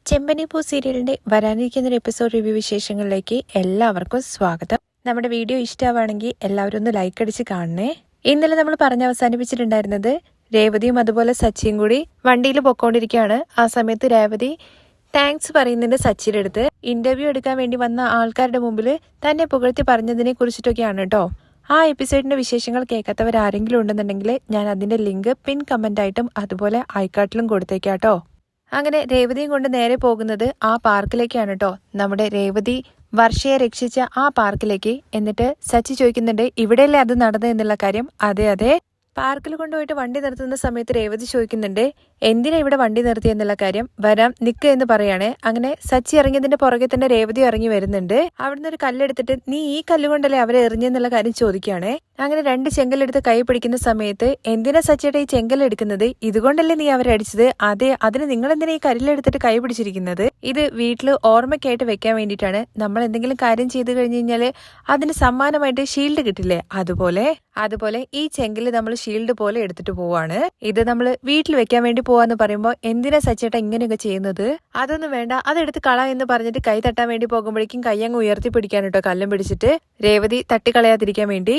ചെമ്പനിപ്പൂ സീരിയലിന്റെ വരാനിരിക്കുന്ന ഒരു എപ്പിസോഡ് റിവ്യൂ വിശേഷങ്ങളിലേക്ക് എല്ലാവർക്കും സ്വാഗതം. നമ്മുടെ വീഡിയോ ഇഷ്ടമാണെങ്കിൽ എല്ലാവരും ഒന്ന് ലൈക്ക് അടിച്ച് കാണണേ. ഇന്നലെ നമ്മൾ പറഞ്ഞ് അവസാനിപ്പിച്ചിട്ടുണ്ടായിരുന്നത് രേവതിയും അതുപോലെ സച്ചിയും കൂടി വണ്ടിയിൽ പൊക്കോണ്ടിരിക്കുകയാണ്. ആ സമയത്ത് രേവതി താങ്ക്സ് പറയുന്നുണ്ട് സച്ചിയുടെ അടുത്ത്. ഇന്റർവ്യൂ എടുക്കാൻ വേണ്ടി വന്ന ആൾക്കാരുടെ മുമ്പിൽ തന്നെ പുകഴ്ത്തി പറഞ്ഞതിനെ കുറിച്ചിട്ടൊക്കെയാണ് കേട്ടോ. ആ എപ്പിസോഡിന്റെ വിശേഷങ്ങൾ കേൾക്കാത്തവർ ആരെങ്കിലും ഉണ്ടെന്നുണ്ടെങ്കിൽ ഞാൻ അതിന്റെ ലിങ്ക് പിൻ കമന്റ് ആയിട്ടും അതുപോലെ ഐക്കാർട്ടിലും കൊടുത്തേക്കാട്ടോ. അങ്ങനെ രേവതിയും കൊണ്ട് നേരെ പോകുന്നത് ആ പാർക്കിലേക്കാണ് കേട്ടോ. നമ്മുടെ രേവതി വർഷയെ രക്ഷിച്ച ആ പാർക്കിലേക്ക്. എന്നിട്ട് സച്ചി ചോദിക്കുന്നുണ്ട് ഇവിടെയല്ലേ അത് നടന്നത് എന്നുള്ള കാര്യം. അതെ പാർക്കിൽ കൊണ്ടുപോയിട്ട് വണ്ടി നിർത്തുന്ന സമയത്ത് രേവതി ചോദിക്കുന്നുണ്ട് എന്തിനാ ഇവിടെ വണ്ടി നിർത്തി എന്നുള്ള കാര്യം. വരാം നിക്ക് എന്ന് പറയാണ്. അങ്ങനെ സച്ചി ഇറങ്ങിയതിന്റെ പുറകെ തന്നെ രേവതി ഇറങ്ങി വരുന്നുണ്ട്. അവിടുന്ന് ഒരു കല്ലെടുത്തിട്ട് നീ ഈ കല്ലുകൊണ്ടല്ലേ അവരെ എറിഞ്ഞെന്നുള്ള കാര്യം ചോദിക്കുകയാണേ. അങ്ങനെ രണ്ട് ചെങ്കലെടുത്ത് കൈ പിടിക്കുന്ന സമയത്ത് എന്തിനാ സച്ചിയുടെ ഈ ചെങ്കലെടുക്കുന്നത്, ഇതുകൊണ്ടല്ലേ നീ അവരെ അടിച്ചത്. അതെ, അതിന് നിങ്ങൾ എന്തിനാ ഈ കല്ലെടുത്തിട്ട് കൈ പിടിച്ചിരിക്കുന്നത്. ഇത് വീട്ടിൽ ഓർമ്മയ്ക്കായിട്ട് വെക്കാൻ വേണ്ടിയിട്ടാണ്. നമ്മൾ എന്തെങ്കിലും കാര്യം ചെയ്തു കഴിഞ്ഞു കഴിഞ്ഞാല് അതിന് സമ്മാനമായിട്ട് ഷീൽഡ് കിട്ടില്ലേ, അതുപോലെ ഈ ചെങ്കില് നമ്മൾ ഷീൽഡ് പോലെ എടുത്തിട്ട് പോവാണ്. ഇത് നമ്മൾ വീട്ടിൽ വെക്കാൻ വേണ്ടി പോവാന്ന് പറയുമ്പോ എന്തിനാ സച്ചേട്ട ഇങ്ങനെയൊക്കെ ചെയ്യുന്നത്. അതൊന്നും വേണ്ട, അതെടുത്ത് കള എന്ന് പറഞ്ഞിട്ട് കൈ തട്ടാൻ വേണ്ടി പോകുമ്പോഴേക്കും കൈ അങ്ങ് ഉയർത്തി പിടിക്കാൻ കേട്ടോ കല്ലും പിടിച്ചിട്ട് രേവതി തട്ടിക്കളയാതിരിക്കാൻ വേണ്ടി.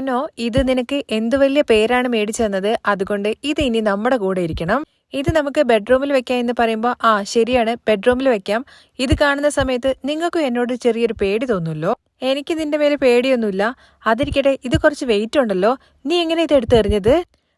നോ ഇത് നിനക്ക് എന്തു വലിയ പേരാണ് മേടിച്ചു തന്നത്, അതുകൊണ്ട് ഇത് ഇനി നമ്മുടെ കൂടെ ഇരിക്കണം. ഇത് നമുക്ക് ബെഡ്റൂമിൽ വെക്കാം എന്ന് പറയുമ്പോൾ ശരിയാണ്, ബെഡ്റൂമിൽ വെക്കാം. ഇത് കാണുന്ന സമയത്ത് നിങ്ങൾക്കും എന്നോട് ചെറിയൊരു പേടി തോന്നുമല്ലോ. എനിക്ക് നിന്റെ മേലെ പേടിയൊന്നുമില്ല. അതിരിക്കട്ടെ, ഇത് കുറച്ച് വെയിറ്റ് ഉണ്ടല്ലോ, നീ എങ്ങനെ ഇത് എടുത്തെറിഞ്ഞത്.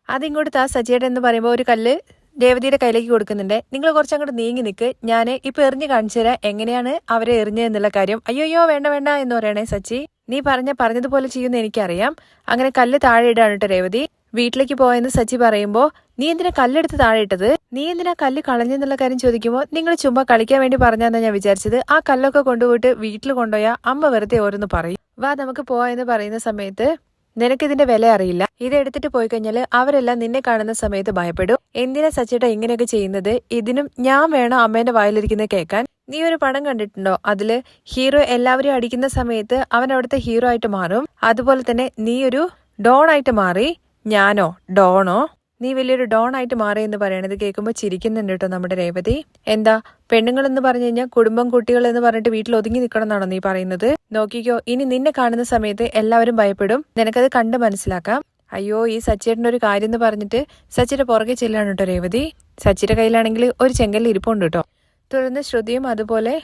അതിങ്ങോട്ട് താ സജിയുടെ എന്ന് പറയുമ്പോൾ ഒരു കല്ല് രേവതിയുടെ കയ്യിലേക്ക് കൊടുക്കുന്നുണ്ട്. നിങ്ങൾ കുറച്ചങ്ങോട്ട് നീങ്ങി നിൽക്ക്, ഞാൻ ഇപ്പൊ എറിഞ്ഞ് കാണിച്ചു തരാം എങ്ങനെയാണ് അവരെ എറിഞ്ഞതെന്നുള്ള കാര്യം. അയ്യോ വേണ്ട എന്ന് പറയണേ സച്ചി. നീ പറഞ്ഞതുപോലെ ചെയ്യുന്ന എനിക്കറിയാം. അങ്ങനെ കല്ല് താഴെ ഇടാണ് കേട്ടോ രേവതി. വീട്ടിലേക്ക് പോയെന്ന് സച്ചി പറയുമ്പോ നീ എന്തിനാ കല്ലെടുത്ത് താഴെ ഇട്ടത്, നീ എന്തിനാ കല്ല് കളഞ്ഞെന്നുള്ള കാര്യം ചോദിക്കുമ്പോ നിങ്ങൾ ചുമ്മാ കളിക്കാൻ വേണ്ടി പറഞ്ഞാന്നാ ഞാൻ വിചാരിച്ചത്. ആ കല്ലൊക്കെ കൊണ്ടുപോയിട്ട് വീട്ടിൽ കൊണ്ടുപോയാ അമ്മ വെറുതെ ഓരോന്ന് പറയും. വാ നമുക്ക് പോയെന്ന് പറയുന്ന സമയത്ത് നിനക്കിതിന്റെ വില അറിയില്ല. ഇത് എടുത്തിട്ട് പോയി കഴിഞ്ഞാല് അവരെല്ലാം നിന്നെ കാണുന്ന സമയത്ത് ഭയപ്പെടും. എന്തിനാ സച്ചിട്ട ഇങ്ങനെയൊക്കെ ചെയ്യുന്നത്, ഇതിനും ഞാൻ വേണോ അമ്മേന്റെ വായിലിരിക്കുന്നത് കേൾക്കാൻ. നീ ഒരു പടം കണ്ടിട്ടുണ്ടോ, അതില് ഹീറോ എല്ലാവരെയും അടിക്കുന്ന സമയത്ത് അവൻ അവിടുത്തെ ഹീറോ ആയിട്ട് മാറും. അതുപോലെ തന്നെ നീ ഒരു ഡോൺ ആയിട്ട് മാറി. ഞാനോ ഡോണോ, നീ വലിയൊരു ഡോൺ ആയിട്ട് മാറി എന്ന് പറയണത് കേൾക്കുമ്പോൾ ചിരിക്കുന്നുണ്ട് കേട്ടോ നമ്മുടെ രേവതി. എന്താ പെണ്ണുങ്ങൾ എന്ന് പറഞ്ഞു കഴിഞ്ഞാൽ കുടുംബം കുട്ടികൾ എന്ന് പറഞ്ഞിട്ട് വീട്ടിൽ ഒതുങ്ങി നിൽക്കണം എന്നാണോ നീ പറയുന്നത്. നോക്കിക്കോ, ഇനി നിന്നെ കാണുന്ന സമയത്ത് എല്ലാവരും ഭയപ്പെടും, നിനക്കത് കണ്ട് മനസ്സിലാക്കാം. അയ്യോ ഈ സച്ചിയേട്ടൻ്റെ ഒരു കാര്യം എന്ന് പറഞ്ഞിട്ട് സച്ചിയുടെ പുറകെ ചെല്ലാണ് കേട്ടോ രേവതി. സച്ചിയുടെ കയ്യിലാണെങ്കിൽ ഒരു ചെങ്കല്ല് ഇരിപ്പുണ്ട് കേട്ടോ. തുടർന്ന് ശ്രുതിയും അതുപോലെ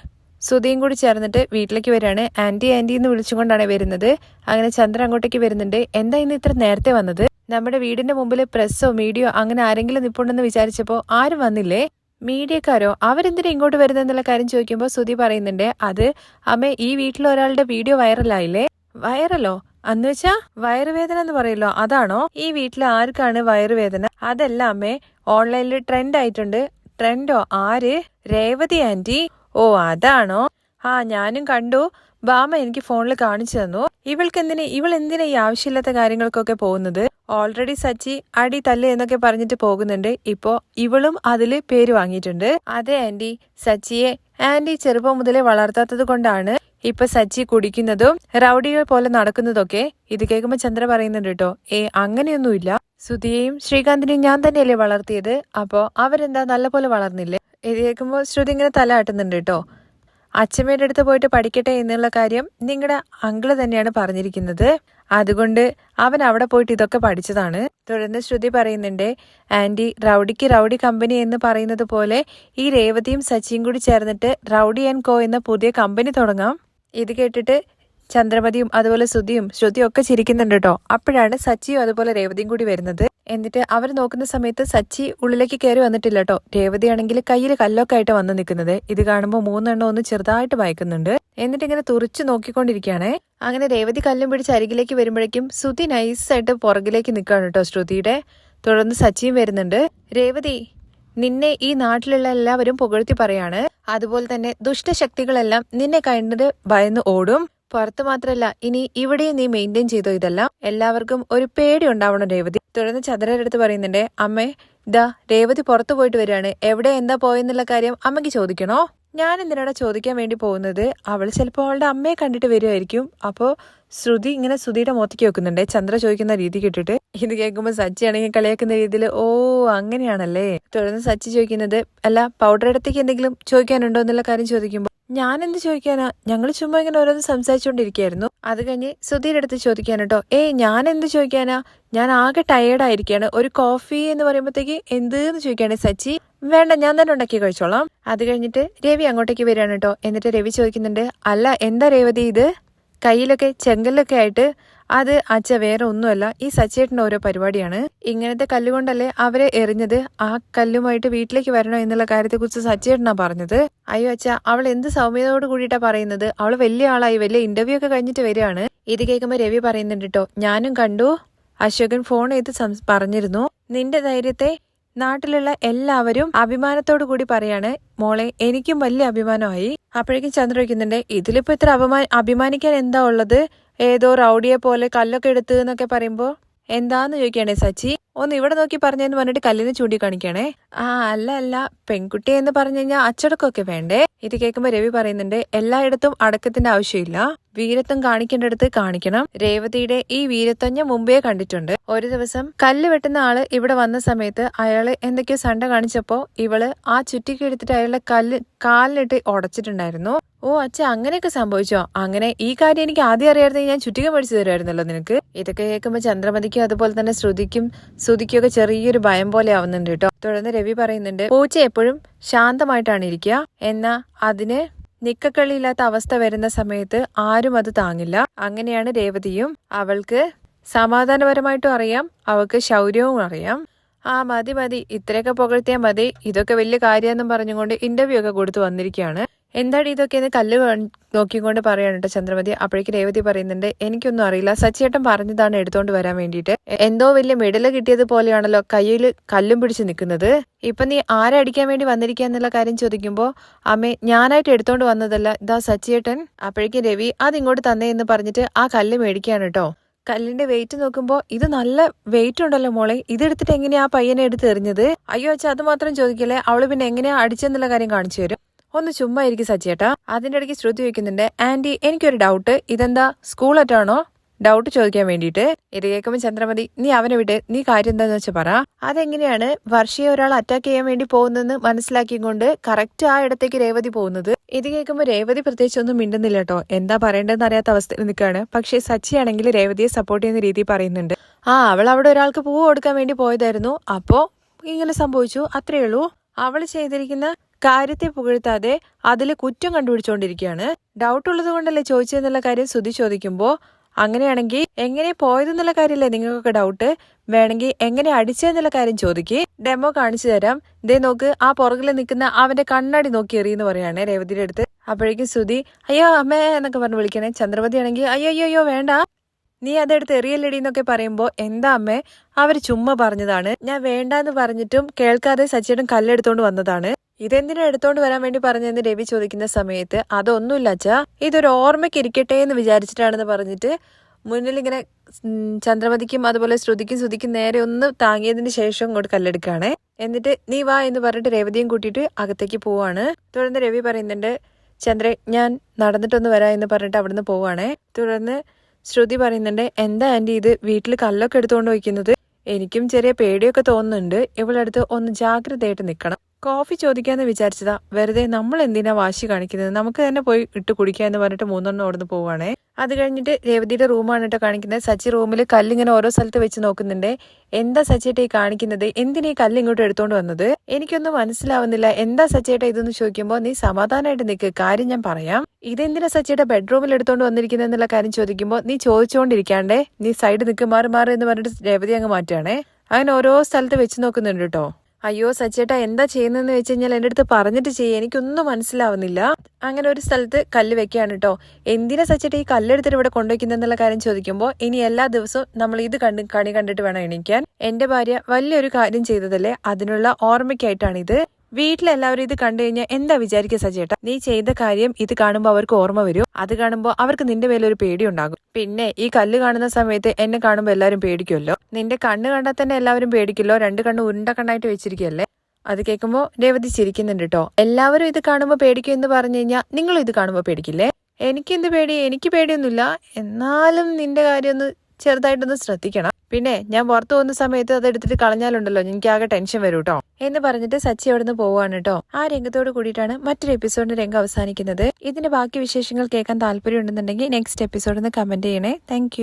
സുധിയും കൂടി ചേർന്നിട്ട് വീട്ടിലേക്ക് വരികയാണ്. ആന്റി എന്ന് വിളിച്ചുകൊണ്ടാണ് വരുന്നത്. അങ്ങനെ ചന്ദ്രൻ അങ്ങോട്ടേക്ക് വരുന്നുണ്ട്. എന്താ ഇന്ന് ഇത്ര നേരത്തെ വന്നത്, നമ്മുടെ വീടിന്റെ മുമ്പിൽ പ്രസ്സോ മീഡിയോ അങ്ങനെ ആരെങ്കിലും നിപ്പുണ്ടെന്ന് വിചാരിച്ചപ്പോ ആരും വന്നില്ലേ. മീഡിയക്കാരോ, അവരെന്തിനാ ഇങ്ങോട്ട് വരുന്നെന്നുള്ള കാര്യം ചോദിക്കുമ്പോൾ സുധി പറയുന്നുണ്ട് അത് അമ്മ ഈ വീട്ടിൽ ഒരാളുടെ വീഡിയോ വൈറലായില്ലേ. വൈറലോ അന്ന് വെച്ചാ വയറുവേദന എന്ന് പറയല്ലോ, അതാണോ. ഈ വീട്ടിൽ ആർക്കാണ് വയറുവേദന. അതല്ല അമ്മേ, ഓൺലൈനിൽ ട്രെൻഡ് ആയിട്ടുണ്ട്. ട്രെൻഡോ, ആര്, രേവതി ആന്റി. ഓ അതാണോ, ഞാനും കണ്ടു. ബാമ എനിക്ക് ഫോണിൽ കാണിച്ചു തന്നു. ഇവൾ എന്തിനാ ഈ ആവശ്യമില്ലാത്ത കാര്യങ്ങൾക്കൊക്കെ പോകുന്നത്. ഓൾറെഡി സച്ചി അടി തല്ല് എന്നൊക്കെ പറഞ്ഞിട്ട് പോകുന്നുണ്ട്. ഇപ്പോ ഇവളും അതില് പേര് വാങ്ങിയിട്ടുണ്ട്. അതെ ആന്റി, സച്ചിയെ ആന്റി ചെറുപ്പം മുതലേ വളർത്താത്തത് കൊണ്ടാണ് ഇപ്പൊ സച്ചി കുടിക്കുന്നതും റൗഡികൾ പോലെ നടക്കുന്നതൊക്കെ. ഇത് കേൾക്കുമ്പോ ചന്ദ്ര പറയുന്നുണ്ട് കേട്ടോ അങ്ങനെയൊന്നുമില്ല. സുധിയെയും ശ്രീകാന്തിനെയും ഞാൻ തന്നെയല്ലേ വളർത്തിയത്, അപ്പോ അവരെന്താ നല്ല പോലെ വളർന്നില്ലേ. ഇത് കേൾക്കുമ്പോ ശ്രുതി ഇങ്ങനെ തല ആട്ടുന്നുണ്ട് കേട്ടോ. അച്ഛമ്മയുടെ അടുത്ത് പോയിട്ട് പഠിക്കട്ടെ എന്നുള്ള കാര്യം നിങ്ങളുടെ അങ്കിള് തന്നെയാണ് പറഞ്ഞിരിക്കുന്നത്. അതുകൊണ്ട് അവൻ അവിടെ പോയിട്ട് ഇതൊക്കെ പഠിച്ചതാണ്. തുടർന്ന് ശ്രുതി പറയുന്നുണ്ട് ആന്റി, റൗഡിക്ക് റൗഡി കമ്പനി എന്ന് പറയുന്നത് പോലെ ഈ രേവതിയും സച്ചിയും കൂടി ചേർന്നിട്ട് റൗഡി ആൻഡ് കോ എന്ന പുതിയ കമ്പനി തുടങ്ങാം. ഇത് കേട്ടിട്ട് ചന്ദ്രമതിയും അതുപോലെ സുധിയും ശ്രുതിയും ഒക്കെ ചിരിക്കുന്നുണ്ട് കേട്ടോ. അപ്പോഴാണ് സച്ചിയും അതുപോലെ രേവതിയും കൂടി വരുന്നത്. എന്നിട്ട് അവർ നോക്കുന്ന സമയത്ത് സച്ചി ഉള്ളിലേക്ക് കയറി വന്നിട്ടില്ല കേട്ടോ. രേവതിയാണെങ്കിൽ കയ്യിൽ കല്ലൊക്കെ ആയിട്ട് വന്ന് നിൽക്കുന്നത്. ഇത് കാണുമ്പോൾ 3 എണ്ണം ഒന്ന് ചെറുതായിട്ട് ഭയക്കുന്നുണ്ട്. എന്നിട്ട് ഇങ്ങനെ തുറിച്ചു നോക്കിക്കൊണ്ടിരിക്കുകയാണേ. അങ്ങനെ രേവതി കല്ലും പിടിച്ച് അരികിലേക്ക് വരുമ്പോഴേക്കും സുധി നൈസായിട്ട് പുറകിലേക്ക് നിൽക്കുകയാണ് കേട്ടോ ശ്രുതിയുടെ. തുടർന്ന് സച്ചിയും വരുന്നുണ്ട്. രേവതി, നിന്നെ ഈ നാട്ടിലുള്ള എല്ലാവരും പുകഴ്ത്തി പറയാണ്. അതുപോലെ തന്നെ ദുഷ്ടശക്തികളെല്ലാം നിന്നെ കണ്ടിട്ട് ഭയന്ന് ഓടും. പുറത്ത് മാത്രല്ല, ഇനി ഇവിടെയും നീ മെയിൻറ്റെയിൻ ചെയ്തോ ഇതെല്ലാം. എല്ലാവർക്കും ഒരു പേടി ഉണ്ടാവണം രേവതി. തുടർന്ന് ചന്ദ്രയുടെ അടുത്ത് പറയുന്നുണ്ട് അമ്മേ, രേവതി പുറത്തു പോയിട്ട് വരികയാണ്. എവിടെ എന്താ പോയെന്നുള്ള കാര്യം അമ്മയ്ക്ക് ചോദിക്കണോ. ഞാൻ എന്തിനാണ് ചോദിക്കാൻ വേണ്ടി പോകുന്നത്, അവൾ ചിലപ്പോൾ അവളുടെ അമ്മയെ കണ്ടിട്ട് വരുമായിരിക്കും. അപ്പോൾ ശ്രുതി ഇങ്ങനെ ശ്രുതിയുടെ മുഖത്തേക്ക് വെക്കുന്നുണ്ട് ചന്ദ്ര ചോദിക്കുന്ന രീതി കേട്ടിട്ട്. ഇത് കേൾക്കുമ്പോൾ സച്ചി ആണെങ്കിൽ കളിയാക്കുന്ന രീതിയിൽ ഓ അങ്ങനെയാണല്ലേ. തുടർന്ന് സച്ചി ചോദിക്കുന്നത് അല്ല പൗഡർ ഇടത്തേക്ക് എന്തെങ്കിലും ചോദിക്കാനുണ്ടോ എന്നുള്ള കാര്യം ചോദിക്കുമ്പോൾ ഞാൻ എന്ത് ചോദിക്കാനാ, ഞങ്ങൾ ചുമ്മാ ഇങ്ങനെ ഓരോന്ന് സംസാരിച്ചുകൊണ്ടിരിക്കുകയായിരുന്നു. അത് കഴിഞ്ഞ് ശ്രുതിയുടെ അടുത്ത് ചോദിക്കാനോ ഞാൻ എന്ത് ചോദിക്കാനാ, ഞാൻ ആകെ ടയേർഡായിരിക്കാണ്, ഒരു കോഫി എന്ന് പറയുമ്പോഴത്തേക്ക് എന്തെന്ന് ചോദിക്കാണ് സച്ചി. വേണ്ട ഞാൻ തന്നെ ഉണ്ടാക്കി കഴിച്ചോളാം. അത് കഴിഞ്ഞിട്ട് രവി അങ്ങോട്ടേക്ക് വരികയാണ് കേട്ടോ. എന്നിട്ട് രവി ചോദിക്കുന്നുണ്ട് അല്ല എന്താ രേവതി ഇത് കയ്യിലൊക്കെ ചെങ്കല്ലൊക്കെ ആയിട്ട്. അത് അച്ഛ വേറെ ഒന്നുമല്ല, ഈ സച്ചേട്ടൻ്റെ ഓരോ പരിപാടിയാണ്. ഇങ്ങനത്തെ കല്ലുകൊണ്ടല്ലേ അവരെ എറിഞ്ഞത്, ആ കല്ലുമായിട്ട് വീട്ടിലേക്ക് വരണോ എന്നുള്ള കാര്യത്തെക്കുറിച്ച് സച്ചേട്ടനാ പറഞ്ഞത്. അയ്യോ അച്ഛ അവൾ എന്ത് സൗമ്യതയോട് കൂടിയിട്ടാ പറയുന്നത്, അവൾ വലിയ ആളായി വലിയ ഇന്റർവ്യൂ ഒക്കെ കഴിഞ്ഞിട്ട് വരികയാണ്. ഇത് കേൾക്കുമ്പോൾ രവി പറയുന്നുണ്ട് കേട്ടോ ഞാനും കണ്ടു, അശോകൻ ഫോൺ ചെയ്ത് പറഞ്ഞിരുന്നു നിന്റെ ധൈര്യത്തെ നാട്ടിലുള്ള എല്ലാവരും അഭിമാനത്തോടു കൂടി പറയാണ് മോളെ, എനിക്കും വലിയ അഭിമാനമായി. അപ്പോഴേക്കും ചന്ദ്ര വയ്ക്കുന്നുണ്ട് ഇതിലിപ്പോ ഇത്ര അഭിമാനിക്കാൻ എന്താ ഉള്ളത്, ഏതോ റൗഡിയെ പോലെ കല്ലൊക്കെ എടുത്ത് എന്നൊക്കെ പറയുമ്പോ എന്താന്ന് ചോദിക്കണേ സച്ചി. ഒന്ന് ഇവിടെ നോക്കി പറഞ്ഞെന്ന് പറഞ്ഞിട്ട് കല്ലിനെ ചൂണ്ടിക്കാണിക്കണേ. അല്ല പെൺകുട്ടി എന്ന് പറഞ്ഞു കഴിഞ്ഞാൽ അച്ചടക്കമൊക്കെ വേണ്ടേ. ഇത് കേൾക്കുമ്പോ രവി പറയുന്നുണ്ട് എല്ലായിടത്തും അടക്കത്തിന്റെ ആവശ്യമില്ല, വീരത്വം കാണിക്കേണ്ടടുത്ത് കാണിക്കണം. രേവതിയുടെ ഈ വീരത്വം ഞാൻ മുമ്പേ കണ്ടിട്ടുണ്ട്. ഒരു ദിവസം കല്ല് വെട്ടുന്ന ആള് ഇവിടെ വന്ന സമയത്ത് അയാള് എന്തൊക്കെയോ സണ്ട കാണിച്ചപ്പോ ഇവള് ആ ചുറ്റിക്ക് എടുത്തിട്ട് അയാളുടെ കാലിലിട്ട് ഉടച്ചിട്ടുണ്ടായിരുന്നു. ഓ അച്ഛ അങ്ങനെയൊക്കെ സംഭവിച്ചോ, അങ്ങനെ ഈ കാര്യം എനിക്ക് ആദ്യം അറിയാമായിരുന്നെങ്കിൽ ഞാൻ ചുറ്റിക മേടിച്ചു തരുമായിരുന്നല്ലോ നിനക്ക്. ഇതൊക്കെ കേൾക്കുമ്പോൾ ചന്ദ്രമതിക്കും അതുപോലെ തന്നെ ശ്രുതിക്കും ഒക്കെ ചെറിയൊരു ഭയം പോലെ ആവുന്നുണ്ട് കേട്ടോ. തുടർന്ന് രവി പറയുന്നുണ്ട് പൂച്ച എപ്പോഴും ശാന്തമായിട്ടാണ് ഇരിക്കുക, എന്നാ അതിന് നിക്കക്കളിയില്ലാത്ത അവസ്ഥ വരുന്ന സമയത്ത് ആരും അത് താങ്ങില്ല. അങ്ങനെയാണ് രേവതിയും. അവൾക്ക് സമാധാനപരമായിട്ടും അറിയാം, അവൾക്ക് ശൗര്യവും അറിയാം. മതി ഇത്രയൊക്കെ പുകഴ്ത്തിയാ മതി, ഇതൊക്കെ വലിയ കാര്യമെന്നും പറഞ്ഞുകൊണ്ട് ഇന്റർവ്യൂ ഒക്കെ കൊടുത്തു വന്നിരിക്കുകയാണ്. എന്താണ് ഇതൊക്കെയെന്ന് കല്ല് നോക്കിക്കൊണ്ട് പറയാണ് കേട്ടോ ചന്ദ്രമതി. അപ്പോഴേക്ക് രേവതി പറയുന്നുണ്ട് എനിക്കൊന്നും അറിയില്ല, സച്ചിയേട്ടൻ പറഞ്ഞതാണ് എടുത്തോണ്ട് വരാൻ വേണ്ടിയിട്ട്. എന്തോ വലിയ മെഡല് കിട്ടിയത് പോലെയാണല്ലോ കയ്യിൽ കല്ലും പിടിച്ച് നിൽക്കുന്നത്. ഇപ്പൊ നീ ആരടിക്കാൻ വേണ്ടി വന്നിരിക്കുക എന്നുള്ള കാര്യം ചോദിക്കുമ്പോ അമ്മേ ഞാനായിട്ട് എടുത്തോണ്ട് വന്നതല്ല, ഇതാ സച്ചിയേട്ടൻ. അപ്പോഴേക്കും രവി അതിങ്ങോട്ട് തന്നേ എന്ന് പറഞ്ഞിട്ട് ആ കല്ല് മേടിക്കുകയാണ് കേട്ടോ. കല്ലിന്റെ വെയിറ്റ് നോക്കുമ്പോ ഇത് നല്ല വെയിറ്റ് ഉണ്ടല്ലോ മോളെ, ഇതെടുത്തിട്ട് എങ്ങനെയാ ആ പയ്യനെ എടുത്ത് എറിഞ്ഞത്. അയ്യോ അച്ഛാ അത് മാത്രം ചോദിക്കല്ലേ, അവള് പിന്നെ എങ്ങനെയാ അടിച്ചെന്നുള്ള കാര്യം കാണിച്ചു തരും. ഒന്ന് ചുമ്മാ ഇരിക്കും സച്ചിയേട്ടാ. അതിന്റെ ഇടയ്ക്ക് ശ്രുതി വയ്ക്കുന്നുണ്ട് ആന്റി എനിക്കൊരു ഡൗട്ട്, ഇതെന്താ സ്കൂൾ അറ്റാണോ ഡൗട്ട് ചോദിക്കാൻ വേണ്ടിയിട്ട്. ഇത് കേൾക്കുമ്പോൾ ചന്ദ്രമതി നീ അവനെ വിട്ട് നീ കാര്യം എന്താന്ന് വെച്ചാൽ പറ. അതെങ്ങനെയാണ് വർഷയെ ഒരാൾ അറ്റാക്ക് ചെയ്യാൻ വേണ്ടി പോകുന്നതെന്ന് മനസ്സിലാക്കിക്കൊണ്ട് കറക്റ്റ് ആ ഇടത്തേക്ക് രേവതി പോകുന്നത്. ഇത് കേൾക്കുമ്പോൾ രേവതി പ്രത്യേകിച്ച് ഒന്നും മിണ്ടുന്നില്ല കേട്ടോ, എന്താ പറയേണ്ടതെന്ന് അറിയാത്ത അവസ്ഥയിൽ നിൽക്കുകയാണ്. പക്ഷേ സച്ചിയാണെങ്കിൽ രേവതിയെ സപ്പോർട്ട് ചെയ്യുന്ന രീതി പറയുന്നുണ്ട്. അവൾ അവിടെ ഒരാൾക്ക് പൂവ് കൊടുക്കാൻ വേണ്ടി പോയതായിരുന്നു, അപ്പോ ഇങ്ങനെ സംഭവിച്ചു, അത്രേ ഉള്ളൂ. അവൾ ചെയ്തിരിക്കുന്ന കാര്യത്തെ പുകഴ്ത്താതെ അതിൽ കുറ്റം കണ്ടുപിടിച്ചുകൊണ്ടിരിക്കുകയാണ്. ഡൗട്ട് ഉള്ളത് കൊണ്ടല്ലേ ചോദിച്ചതെന്നുള്ള കാര്യം ശ്രുതി ചോദിക്കുമ്പോ അങ്ങനെയാണെങ്കിൽ എങ്ങനെ പോയതെന്നുള്ള കാര്യമല്ലേ നിങ്ങൾക്കൊക്കെ ഡൗട്ട്, വേണമെങ്കിൽ എങ്ങനെ അടിച്ചതെന്നുള്ള കാര്യം ചോദിക്ക്, ഡെമോ കാണിച്ചു തരാം. ദേ നോക്ക് ആ പുറകിൽ നിൽക്കുന്ന അവന്റെ കണ്ണാടി നോക്കി എറിയെന്ന് പറയാണ് രേവതിയുടെ അടുത്ത്. അപ്പോഴേക്കും ശ്രുതി അയ്യോ അമ്മേ എന്നൊക്കെ പറഞ്ഞ് വിളിക്കണേ. ചന്ദ്രമതി ആണെങ്കിൽ അയ്യോ വേണ്ട നീ അതെടുത്ത് എറിയല്ലടി എന്നൊക്കെ പറയുമ്പോ എന്താ അമ്മേ അവര് ചുമ്മാ പറഞ്ഞതാണ്, ഞാൻ വേണ്ടാന്ന് പറഞ്ഞിട്ടും കേൾക്കാതെ സച്ചിയേട്ടൻ കല്ലെടുത്തോണ്ട് വന്നതാണ്, ഇതെന്തിനാ എടുത്തോണ്ട് വരാൻ വേണ്ടി പറഞ്ഞെന്ന് രവി ചോദിക്കുന്ന സമയത്ത് അതൊന്നുമില്ല അച്ഛാ, ഇതൊരു ഓർമ്മയ്ക്ക് ഇരിക്കട്ടെ എന്ന് വിചാരിച്ചിട്ടാണെന്ന് പറഞ്ഞിട്ട് മുന്നിൽ ഇങ്ങനെ ചന്ദ്രമതിക്കും അതുപോലെ ശ്രുതിക്കും നേരെ ഒന്ന് താങ്ങിയതിന് ശേഷം ഇങ്ങോട്ട് കല്ലെടുക്കുകയാണ്. എന്നിട്ട് നീ വാ എന്ന് പറഞ്ഞിട്ട് രേവതിയും കൂട്ടിയിട്ട് അകത്തേക്ക് പോവാണ്. തുടർന്ന് രവി പറയുന്നുണ്ട് ചന്ദ്രേ ഞാൻ നടന്നിട്ടൊന്ന് വരാം എന്ന് പറഞ്ഞിട്ട് അവിടുന്ന് പോവാണേ. തുടർന്ന് ശ്രുതി പറയുന്നുണ്ട് എന്താ ആന്റി ഇത് വീട്ടിൽ കല്ലൊക്കെ എടുത്തുകൊണ്ട് വയ്ക്കുന്നത്, എനിക്കും ചെറിയ പേടിയൊക്കെ തോന്നുന്നുണ്ട്, ഇവളടുത്ത് ഒന്ന് ജാഗ്രതയായിട്ട് നിൽക്കണം. കോഫി ചോദിക്കാന്ന് വിചാരിച്ചതാ, വെറുതെ നമ്മൾ എന്തിനാ വാശി കാണിക്കുന്നത്, നമുക്ക് തന്നെ പോയി ഇട്ട് കുടിക്കുക എന്ന് പറഞ്ഞിട്ട് 3 ഓടുന്ന് പോവാണേ. അത് കഴിഞ്ഞിട്ട് രേവതിയുടെ റൂമാണ് കേട്ടോ കാണിക്കുന്നത്. സച്ചി റൂമിൽ കല്ലിങ്ങനെ ഓരോ സ്ഥലത്ത് വെച്ച് നോക്കുന്നുണ്ട്. എന്താ സച്ചിയേട്ടാ ഈ കാണിക്കുന്നത്, എന്തിനാ ഈ കല്ല് ഇങ്ങോട്ട് എടുത്തോണ്ട് വന്നത്, എനിക്കൊന്നും മനസ്സിലാവുന്നില്ല, എന്താ സച്ചിയേട്ടാ ഇതെന്ന് ചോദിക്കുമ്പോൾ നീ സമാധാനമായിട്ട് നിൽക്ക്, കാര്യം ഞാൻ പറയാം. ഇതെന്തിനാ സച്ചിയേട്ടാ ബെഡ്റൂമിൽ എടുത്തോണ്ട് വന്നിരിക്കുന്നത് എന്നുള്ള കാര്യം ചോദിക്കുമ്പോൾ നീ ചോദിച്ചുകൊണ്ടിരിക്കാണ്ടേ നീ സൈഡ് നിൽക്ക്, മാറി എന്ന് പറഞ്ഞിട്ട് രേവതി അങ്ങ് മാറ്റുകയാണേ. അങ്ങനെ ഓരോ സ്ഥലത്ത് വെച്ച് നോക്കുന്നുണ്ട് കേട്ടോ. അയ്യോ സച്ചേട്ടാ എന്താ ചെയ്യുന്നതെന്ന് വെച്ച് കഴിഞ്ഞാൽ എൻ്റെ അടുത്ത് പറഞ്ഞിട്ട് ചെയ്യേ, എനിക്കൊന്നും മനസ്സിലാവുന്നില്ല. അങ്ങനെ ഒരു സ്ഥലത്ത് കല്ല് വെക്കുകയാണ് കേട്ടോ. എന്തിനാ സച്ചേട്ടാ ഈ കല്ലെടുത്തിട്ട് ഇവിടെ കൊണ്ടുവയ്ക്കുന്നെന്നുള്ള കാര്യം ചോദിക്കുമ്പോൾ ഇനി എല്ലാ ദിവസവും നമ്മൾ ഇത് കണി കണ്ടിട്ട് വേണം എണീക്കാൻ. എന്റെ ഭാര്യ വലിയൊരു കാര്യം ചെയ്തതല്ലേ, അതിനുള്ള ഓർമ്മയ്ക്കായിട്ടാണിത്. വീട്ടിലെല്ലാവരും ഇത് കണ്ടു കഴിഞ്ഞാൽ എന്താ വിചാരിക്കുക സച്ചേട്ടാ, നീ ചെയ്ത കാര്യം ഇത് കാണുമ്പോൾ അവർക്ക് ഓർമ്മ വരും, അത് കാണുമ്പോൾ അവർക്ക് നിന്റെ മേലൊരു പേടി ഉണ്ടാകും. പിന്നെ ഈ കല്ല് കാണുന്ന സമയത്ത് എന്നെ കാണുമ്പോൾ എല്ലാവരും പേടിക്കുമല്ലോ, നിന്റെ കണ്ണ് കണ്ടാൽ തന്നെ എല്ലാവരും പേടിക്കുമല്ലോ, 2 കണ്ണ് ഉരുണ്ട കണ്ണായിട്ട് വെച്ചിരിക്കുകയല്ലേ, അത് കേൾക്കുമ്പോൾ രേവതി ചിരിക്കുന്നുണ്ട് കേട്ടോ. എല്ലാവരും ഇത് കാണുമ്പോൾ പേടിക്കും എന്ന് പറഞ്ഞു കഴിഞ്ഞാൽ നിങ്ങളും ഇത് കാണുമ്പോൾ പേടിക്കില്ലേ? എനിക്കെന്ത് പേടി, എനിക്ക് പേടിയൊന്നുമില്ല. എന്നാലും നിന്റെ കാര്യം ഒന്ന് ചെറുതായിട്ടൊന്ന് ശ്രദ്ധിക്കണം. പിന്നെ ഞാൻ പുറത്തു പോകുന്ന സമയത്ത് അത് എടുത്തിട്ട് കളഞ്ഞാലുണ്ടല്ലോ എനിക്ക് ആകെ ടെൻഷൻ വരും കേട്ടോ എന്ന് പറഞ്ഞിട്ട് സച്ചി അവിടെ നിന്ന് പോവാണ് കേട്ടോ. ആ രംഗത്തോട് കൂടിയിട്ടാണ് മറ്റൊരു എപ്പിസോഡിന്റെ രംഗം അവസാനിക്കുന്നത്. ഇതിന്റെ ബാക്കി വിശേഷങ്ങൾ കേൾക്കാൻ താല്പര്യം ഉണ്ടെന്നുണ്ടെങ്കിൽ നെക്സ്റ്റ് എപ്പിസോഡിൽ നിന്ന് കമന്റ് ചെയ്യണേ. താങ്ക്